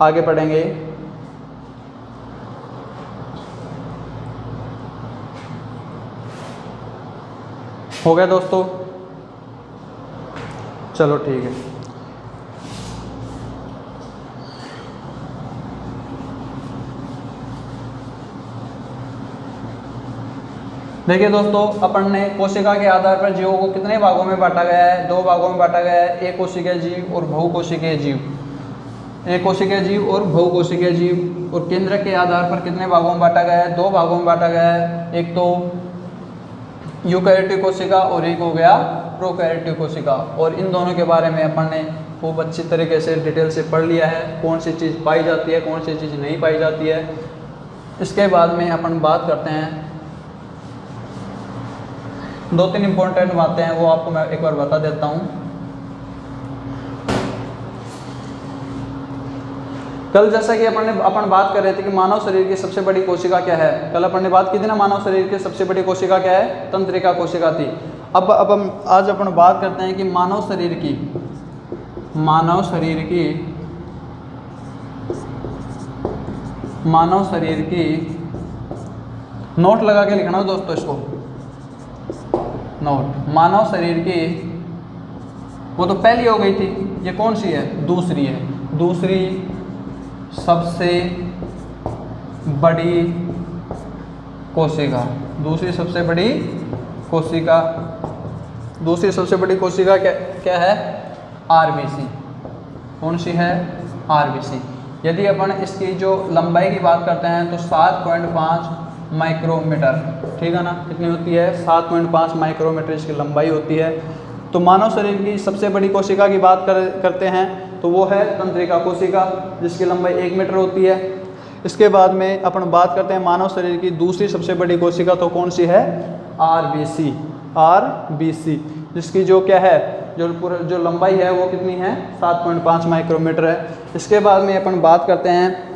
आगे पढ़ेंगे। हो गया दोस्तों, चलो ठीक है। देखिए दोस्तों, अपन ने कोशिका के आधार पर जीवों को कितने भागों में बांटा गया है, 2 भागों में बांटा गया है, एक कोशिकीय जीव और बहुकोशिकीय जीव। एक कोशिकीय जीव और बहुकोशिकीय जीव। और केंद्र के आधार पर कितने भागों में बांटा गया है, 2 भागों में बांटा गया है। एक तो यूकैरियोटिक कोशिका और एक हो गया प्रोकैरियोटिक कोशिका। और इन दोनों के बारे में अपन ने खूब अच्छी तरीके से डिटेल से पढ़ लिया है, कौन सी चीज़ पाई जाती है, कौन सी चीज़ नहीं पाई जाती है। इसके बाद में अपन बात करते हैं 2-3 इंपॉर्टेंट बातें हैं, वो आपको मैं एक बार बता देता हूँ। कल जैसा कि अपन बात कर रहे थे कि मानव शरीर की सबसे बड़ी कोशिका क्या है। कल अपन ने बात की थी ना, मानव शरीर की सबसे बड़ी कोशिका क्या है, तंत्रिका कोशिका थी। अब आज अपन बात करते हैं कि मानव शरीर की नोट लगा के लिखना दोस्तों इसको, नोट। मानव शरीर की, वो तो पहली हो गई थी, ये कौन सी है, दूसरी है। दूसरी सबसे बड़ी कोशिका, दूसरी सबसे बड़ी कोशिका दूसरी सबसे बड़ी कोशिका क्या क्या है? आरबीसी। कौन सी है? आरबीसी। यदि अपन इसकी जो लंबाई की बात करते हैं तो 7.5 माइक्रोमीटर, ठीक है ना, कितनी होती है? 7.5 माइक्रोमीटर इसकी लंबाई होती है। तो मानव शरीर की सबसे बड़ी कोशिका की बात करते हैं तो वो है तंत्रिका कोशिका, जिसकी लंबाई 1 मीटर होती है। इसके बाद में अपन बात करते हैं मानव शरीर की दूसरी सबसे बड़ी कोशिका, तो कौन सी है? आरबीसी। आरबीसी, जिसकी जो क्या है, जो लंबाई है वो कितनी है? 7.5 माइक्रोमीटर है। इसके बाद में अपन बात करते हैं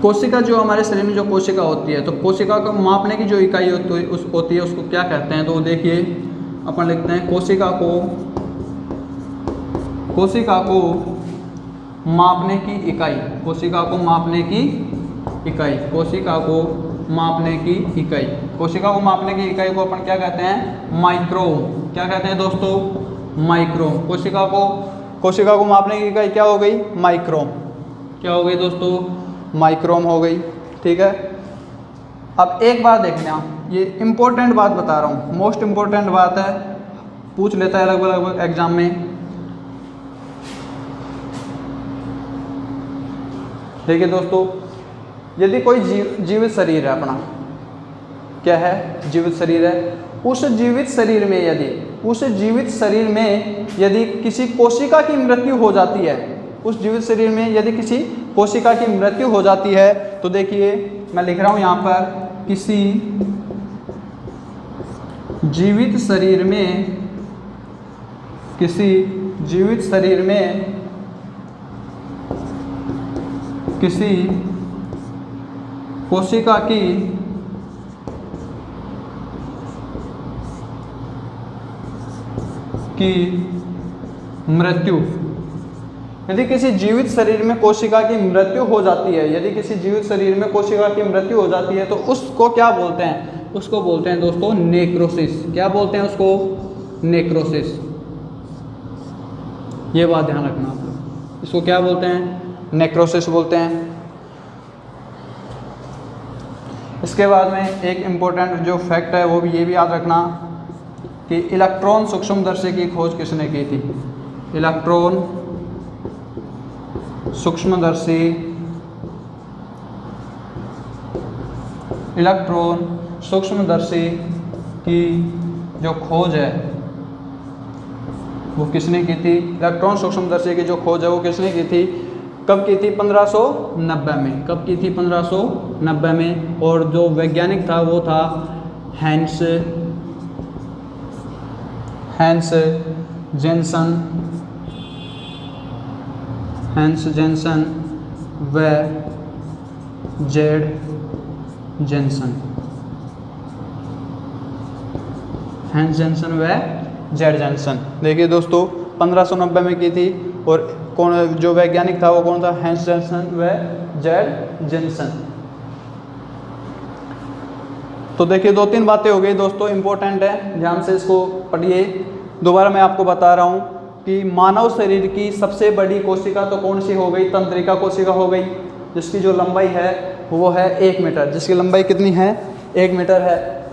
कोशिका, जो हमारे शरीर में जो कोशिका होती है, तो कोशिका को मापने की जो इकाई होती है उसको क्या कहते हैं? तो देखिए अपन लिखते हैं कोशिका को मापने की इकाई, कोशिका को मापने की इकाई, कोशिका को मापने की इकाई, कोशिका को मापने की इकाई को अपन क्या कहते हैं? माइक्रोम। क्या कहते हैं दोस्तों? माइक्रोम। कोशिका को मापने की इकाई क्या हो गई? माइक्रोम। क्या हो गई दोस्तों? माइक्रोम हो गई। ठीक है। अब एक बात देखना, ये इम्पोर्टेंट बात बता रहा हूँ, मोस्ट इम्पोर्टेंट बात है, पूछ लेता है लगभग एग्जाम में। देखिए दोस्तों, यदि कोई जीवित शरीर है अपना, क्या है? जीवित शरीर है। उस जीवित शरीर में यदि किसी कोशिका की मृत्यु हो जाती है, उस जीवित शरीर में यदि किसी कोशिका की मृत्यु हो जाती है, तो देखिए मैं लिख रहा हूं यहाँ पर, किसी जीवित शरीर में किसी कोशिका की मृत्यु, यदि किसी जीवित शरीर में कोशिका की मृत्यु हो जाती है, यदि किसी जीवित शरीर में कोशिका की मृत्यु हो जाती है, तो उसको क्या बोलते हैं? उसको बोलते हैं दोस्तों नेक्रोसिस। क्या बोलते हैं उसको? नेक्रोसिस। ये बात ध्यान रखना आप लोग, इसको क्या बोलते हैं? नेक्रोसिस बोलते हैं। इसके बाद में एक इम्पोर्टेंट जो फैक्ट है वो भी ये भी याद रखना कि इलेक्ट्रॉन सूक्ष्मदर्शी की खोज किसने की थी? इलेक्ट्रॉन सूक्ष्मदर्शी की जो खोज है वो किसने की थी? इलेक्ट्रॉन सूक्ष्मदर्शी की जो खोज है वो किसने की थी? कब की थी? 1590 में। कब की थी? 1590 में। और जो वैज्ञानिक था वो था हैंस जेनसन व जेड जेनसन। हैंस जेनसन व जेड जेनसन। देखिए दोस्तों 1590 में की थी, और कौन जो वैज्ञानिक था वो कौन था? हैंस जेनसन व जेड जेनसन। तो देखिए 2-3 बातें हो गई दोस्तों, इंपॉर्टेंट है, ध्यान से इसको पढ़िए। दोबारा मैं आपको बता रहा हूँ कि मानव शरीर की सबसे बड़ी कोशिका तो कौन सी हो गई? तंत्रिका कोशिका हो गई, जिसकी जो लंबाई है वो है 1 मीटर। जिसकी लंबाई कितनी है? 1 मीटर है।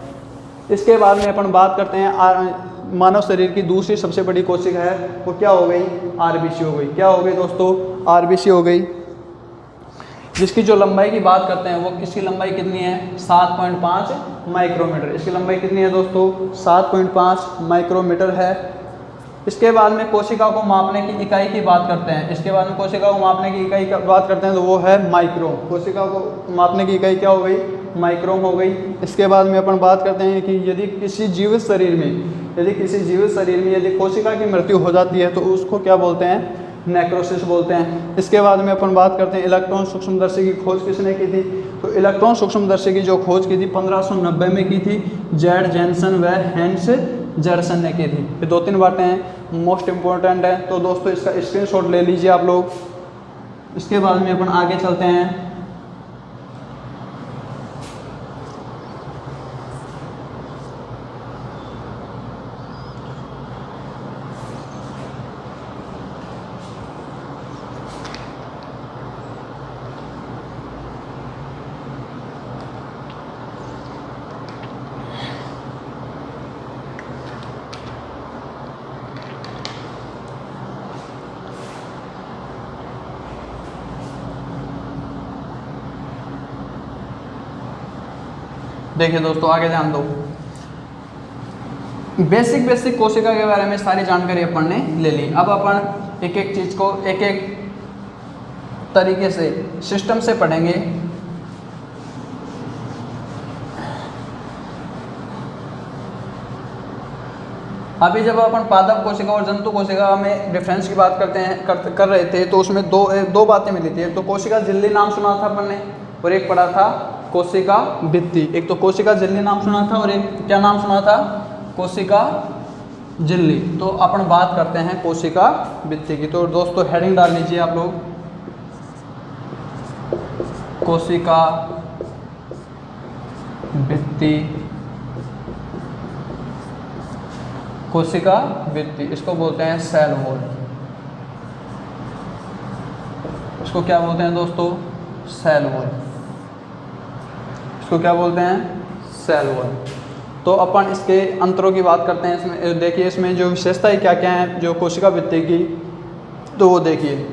इसके बाद में अपन बात करते हैं मानव शरीर की दूसरी सबसे बड़ी कोशिका है, वो क्या हो गई? आरबीसी हो गई। क्या हो गई दोस्तों? आरबीसी हो गई। जिसकी जो लंबाई की बात करते हैं वो किसकी लंबाई कितनी है? 7.5 माइक्रोमीटर। इसकी लंबाई कितनी है दोस्तों? 7.5 माइक्रोमीटर है। इसके बाद में कोशिका को मापने की इकाई की बात करते हैं। इसके बाद में कोशिका को मापने की इकाई की बात करते हैं तो वो है माइक्रोम। कोशिका को मापने की इकाई क्या हो गई? माइक्रोम हो गई। इसके बाद में अपन बात करते हैं कि यदि किसी जीवित शरीर में यदि कोशिका की मृत्यु हो जाती है तो उसको क्या बोलते हैं? नेक्रोसिस बोलते हैं। इसके बाद में अपन बात करते हैं इलेक्ट्रॉन सूक्ष्मदर्शी की खोज किसने की थी? तो इलेक्ट्रॉन सूक्ष्मदर्शी की जो खोज की थी 1590 में की थी, जेड जेनसन व हैंस जेनसन ने की थी। ये 2-3 बातें हैं, मोस्ट इम्पोर्टेंट है, तो दोस्तों इसका स्क्रीनशॉट ले लीजिए आप लोग। इसके बाद में अपन आगे चलते हैं। देखिए दोस्तों आगे ध्यान दो, बेसिक कोशिका के बारे में सारी जानकारी अपन ने ले ली। अब अपन एक एक चीज़ को एक एक तरीके से सिस्टम से पढ़ेंगे। अभी जब अपन पादप कोशिका और जंतु कोशिका में डिफरेंस की बात कर रहे थे तो उसमें दो बातें मिली थी। एक तो कोशिका झिल्ली नाम सुना था अपन ने, और एक पढ़ा था कोशिका भित्ति। एक तो कोशिका झिल्ली नाम सुना था और एक क्या नाम सुना था, कोशिका झिल्ली। तो अपन बात करते हैं कोशिका भित्ति की। तो दोस्तों हेडिंग डाल लीजिए आप लोग, कोशिका भित्ति, कोशिका भित्ति, इसको बोलते हैं सेल वॉल। इसको क्या बोलते हैं दोस्तों, सेल वॉल। इसको क्या बोलते हैं, सेल वॉल। तो अपन इसके अंतरों की बात करते हैं। इसमें देखिए, इसमें जो विशेषताएं क्या क्या हैं जो कोशिका भित्ति की, तो वो देखिए।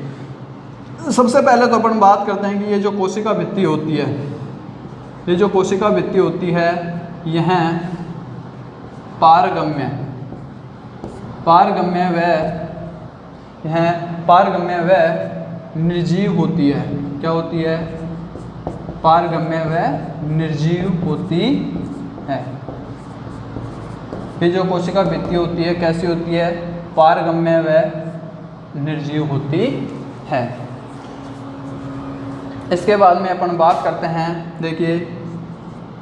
सबसे पहले तो अपन बात करते हैं कि ये जो कोशिका भित्ति होती है, ये जो कोशिका भित्ति होती है, यह पारगम्य व निर्जीव होती है। क्या होती है, पारगम्य व निर्जीव होती है। ये जो कोशिका भित्ति होती है कैसी होती है, पारगम्य व निर्जीव होती है। इसके बाद में अपन बात करते हैं, देखिए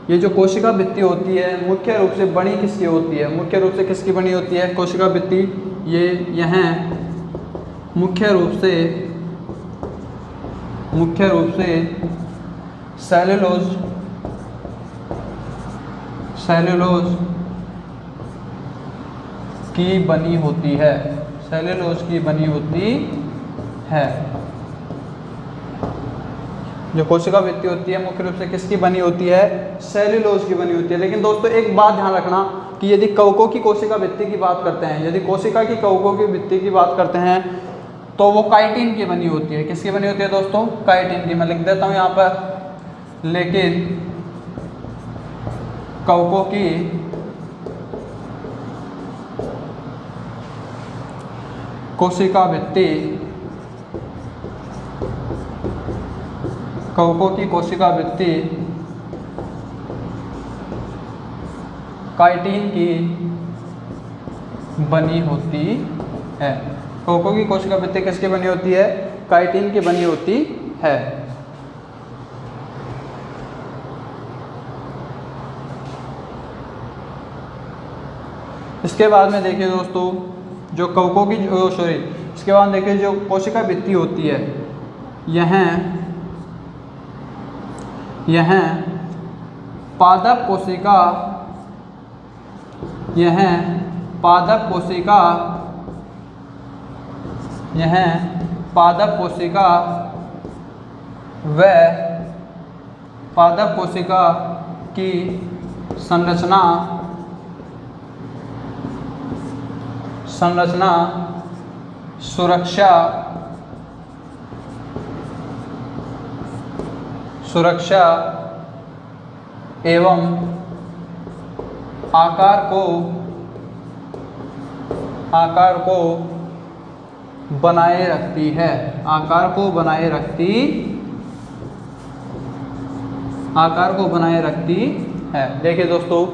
ये जो कोशिका भित्ति होती है मुख्य रूप से बनी किसकी होती है, मुख्य रूप से किसकी बनी होती है कोशिका भित्ति, यह मुख्य रूप से सेलुलोज की बनी होती है, सेलुलोज की बनी होती है। जो कोशिका भित्ति होती है मुख्य रूप से किसकी बनी होती है, सेल्यूलोज की बनी होती है। लेकिन दोस्तों एक बात ध्यान रखना कि यदि कवकों की कोशिका भित्ति की बात करते हैं, यदि कोशिका की कवकों की भित्ति की बात करते हैं तो वो काइटिन की बनी होती है। किसकी बनी होती है दोस्तों, काइटिन की। मैं लिख देता हूँ यहाँ पर, लेकिन कवकों की कोशिका भित्ति, कवकों की कोशिका भित्ति काइटिन की बनी होती है। कवकों की कोशिका भित्ति किसकी बनी होती है, काइटिन की बनी होती है। इसके बाद में देखिए दोस्तों, जो कवकों की इसके बाद देखिए जो कोशिका भित्ति होती है, यह पादप कोशिका, व पादप कोशिका की संरचना सुरक्षा एवं आकार को बनाए रखती है, आकार को बनाए रखती है। देखिए दोस्तों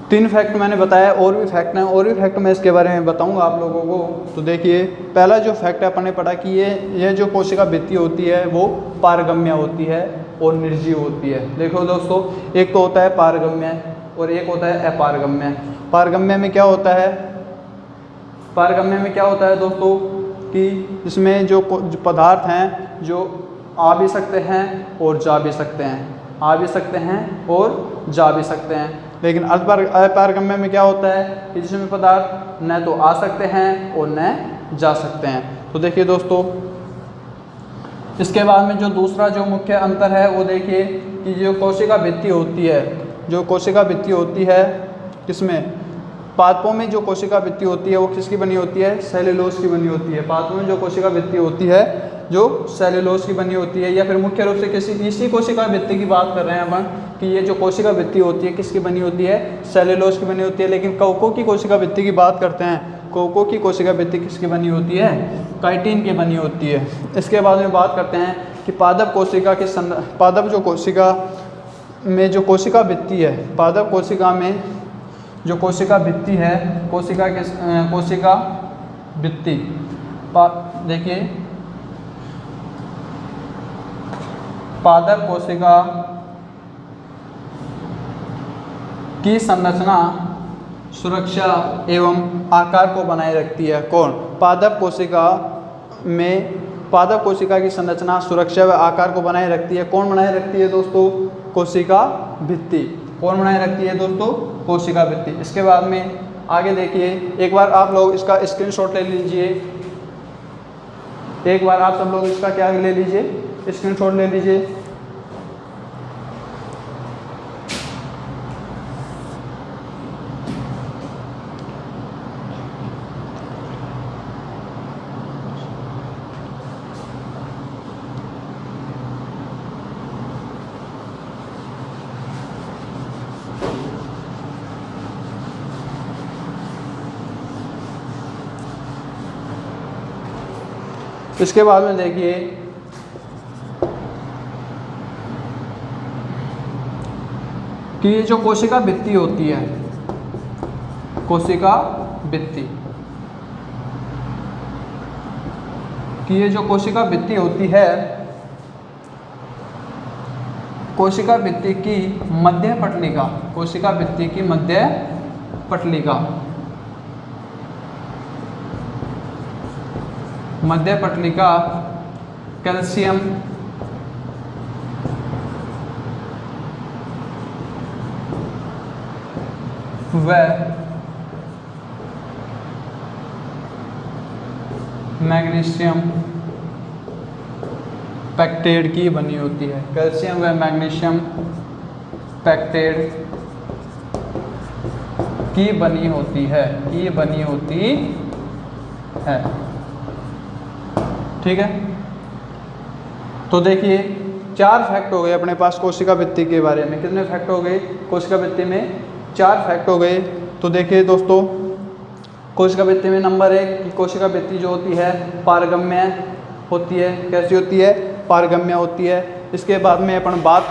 3 फैक्ट मैंने बताया, और भी फैक्ट हैं, और भी फैक्ट मैं इसके बारे में बताऊंगा आप लोगों को। तो देखिए पहला जो फैक्ट अपन ने पढ़ा कि ये जो कोशिका भित्ति होती है वो पारगम्य होती है और निर्जीव होती है। देखो दोस्तों, एक तो होता है पारगम्य और एक होता है अपारगम्य। पारगम्य में क्या होता है दोस्तों कि इसमें जो पदार्थ हैं जो आ भी सकते हैं और जा भी सकते हैं, लेकिन अपारगम्य में क्या होता है कि जिसमें पदार्थ न तो आ सकते हैं और न जा सकते हैं। तो देखिए दोस्तों, इसके बाद में जो दूसरा जो मुख्य अंतर है वो देखिए कि जो कोशिका भित्ति होती है, किसमें पादपों में जो कोशिका भित्ति होती है वो किसकी बनी होती है? सेल्यूलोज की बनी होती है। पादपों में जो कोशिका भित्ति होती है जो सेल्यूलोज की बनी होती है, या फिर मुख्य रूप से इसी कोशिका भित्ति की बात कर रहे हैं अपन कि ये जो कोशिका भित्ति होती है किसकी बनी होती है? सेल्यूलोज की बनी होती है। लेकिन कवकों की कोशिका भित्ति की बात करते हैं, कवकों की कोशिका भित्ति किसकी बनी होती है? काइटिन की बनी होती है। इसके बाद में बात करते हैं कि पादप कोशिका की पादप जो कोशिका में जो कोशिका भित्ति है, पादप कोशिका में जो कोशिका भित्ति है, कोशिका भित्ति देखिए, पादप कोशिका की संरचना, सुरक्षा एवं आकार को बनाए रखती है। कौन? पादप कोशिका की संरचना, सुरक्षा व आकार को बनाए रखती है। कौन बनाए रखती है दोस्तों? कोशिका भित्ति। कौन बनाए रखती है दोस्तों? कोशिका भित्ति। इसके बाद में आगे देखिए, एक बार आप लोग इसका स्क्रीनशॉट ले लीजिए, एक बार आप सब लोग इसका क्या ले लीजिए? स्क्रीनशॉट ले लीजिए। इसके बाद में देखिए कि ये जो कोशिका भित्ति होती है, कोशिका भित्ति, कि ये जो कोशिका भित्ति होती है, कोशिका भित्ति की मध्य पटलिका, कोशिका भित्ति की मध्य पटलिका, मध्य पटलिका कैल्शियम व मैग्नीशियम पैक्टेट की बनी होती है। कैल्शियम व मैग्नीशियम पैक्टेट की बनी होती है, की बनी होती है। ठीक है, तो देखिए 4 फैक्ट हो गए अपने पास कोशिका भित्ति के बारे में। कितने फैक्ट हो गए? कोशिका भित्ति में 4 फैक्ट हो गए। तो देखिए दोस्तों, कोशिका भित्ति में नंबर 1 कि कोशिका भित्ति जो होती है पारगम्य होती है। कैसी होती है? पारगम्य होती है। इसके बाद में अपन बात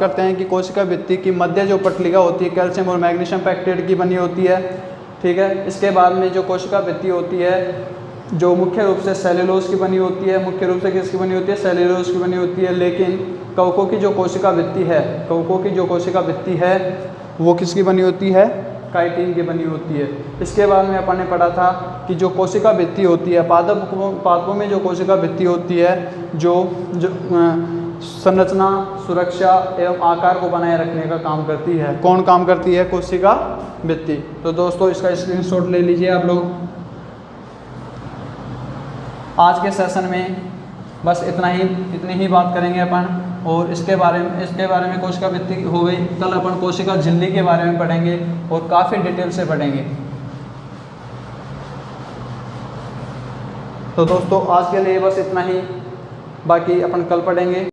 करते हैं कि कोशिका भित्ति की मध्य जो पटलिका होती है कैल्शियम और मैग्नीशियम पैक्टेट की बनी होती है। ठीक है, इसके बाद में जो कोशिका भित्ति होती है जो मुख्य रूप से सेल्यूलोज की बनी होती है। मुख्य रूप से किसकी बनी होती है? सेल्यूलोज की बनी होती है। लेकिन कवकों की जो कोशिका भित्ति है, कवकों की जो कोशिका भित्ति है वो किसकी बनी होती है? काइटिन की बनी होती है। इसके बाद में अपन ने पढ़ा था कि जो कोशिका भित्ति होती है, पादपों में जो कोशिका भित्ति होती है जो संरचना, सुरक्षा एवं आकार को बनाए रखने का काम करती है। कौन काम करती है? कोशिका भित्ति। तो दोस्तों इसका स्क्रीनशॉट ले लीजिए आप लोग। आज के सेशन में बस इतनी ही बात करेंगे अपन, और इसके बारे में कोशिका भित्ति हो गई। कल अपन कोशिका झिल्ली के बारे में पढ़ेंगे और काफ़ी डिटेल से पढ़ेंगे। तो दोस्तों आज के लिए बस इतना ही, बाकी अपन कल पढ़ेंगे।